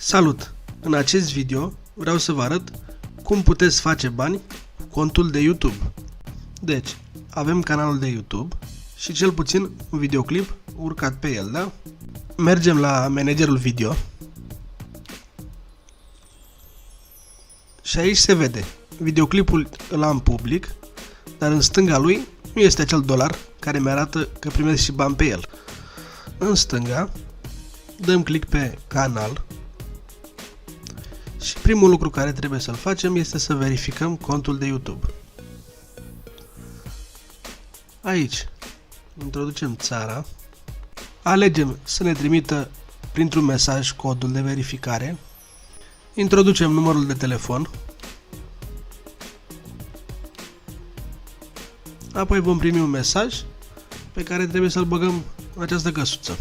Salut! În acest video vreau să vă arăt cum puteți face bani cu contul de YouTube. Deci, avem canalul de YouTube și cel puțin un videoclip urcat pe el, da? Mergem la managerul video și aici se vede. Videoclipul îl am public, dar în stânga lui nu este acel dolar care mi-arată că primesc și bani pe el. În stânga dăm click pe canal și primul lucru care trebuie să-l facem este să verificăm contul de YouTube. Aici introducem țara, alegem să ne trimită printr-un mesaj codul de verificare, introducem numărul de telefon, apoi vom primi un mesaj pe care trebuie să-l băgăm în această căsuță.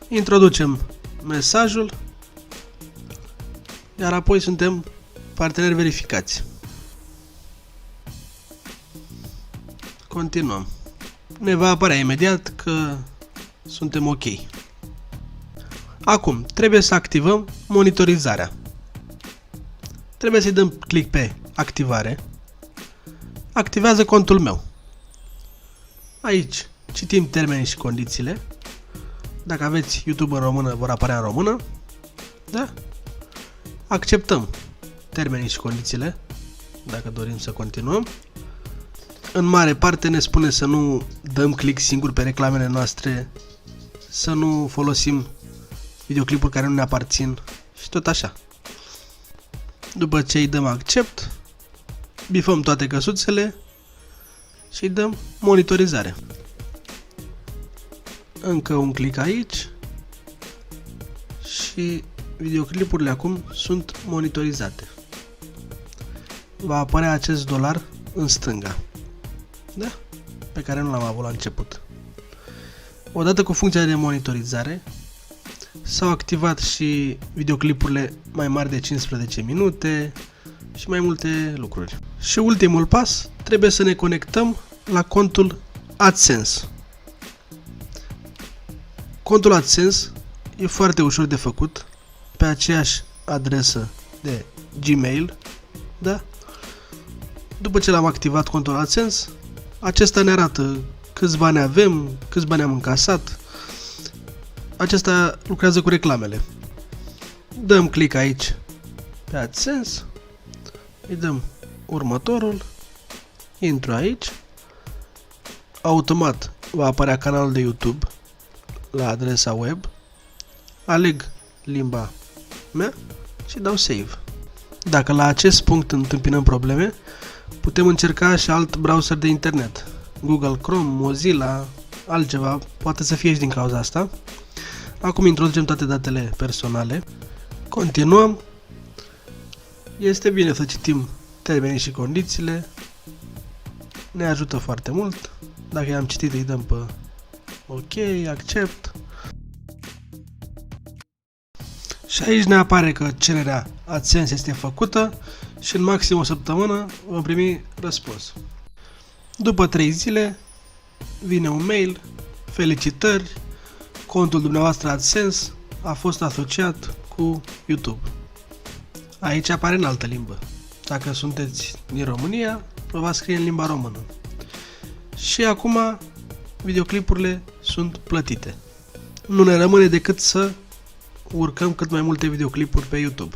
Introducem mesajul, iar apoi suntem parteneri verificați. Continuăm. Ne va apărea imediat că suntem ok. Acum, trebuie să activăm monitorizarea. Trebuie să-i dăm click pe activare. Activează contul meu. Aici citim termenii și condițiile. Dacă aveți YouTube în română, vor apărea în română. Da? Acceptăm termenii și condițiile, dacă dorim să continuăm. În mare parte ne spune să nu dăm click singur pe reclamele noastre, să nu folosim videoclipuri care nu ne aparțin și tot așa. După ce îi dăm accept, bifăm toate căsuțele și îi dăm monitorizare. Încă un click aici și videoclipurile acum sunt monitorizate. Va apărea acest dolar în stânga, da? Pe care nu l-am avut la început. Odată cu funcția de monitorizare s-au activat și videoclipurile mai mari de 15 minute și mai multe lucruri. Și ultimul pas, trebuie să ne conectăm la contul AdSense. Contul AdSense e foarte ușor de făcut, pe aceeași adresă de Gmail, da? După ce l-am activat contul AdSense, acesta ne arată câți bani avem, câți bani am încasat. Acesta lucrează cu reclamele. Dăm click aici pe AdSense, îi dăm următorul, intru aici, automat va apărea canalul de YouTube la adresa web, aleg limba mea și dau save. Dacă la acest punct întâmpinăm probleme, putem încerca și alt browser de internet, Google Chrome, Mozilla, altceva, poate să fie și din cauza asta. Acum introducem toate datele personale, continuăm. Este bine să citim termenii și condițiile, ne ajută foarte mult. Dacă i-am citit, îi dăm pe ok, accept. Și aici ne apare că cererea AdSense este făcută și în maxim o săptămână vom primi răspuns. După 3 zile vine un mail, felicitări, contul dumneavoastră AdSense a fost asociat cu YouTube. Aici apare în altă limbă. Dacă sunteți din România, vă va scrie în limba română. Și acum videoclipurile sunt plătite. Nu ne rămâne decât să urcăm cât mai multe videoclipuri pe YouTube.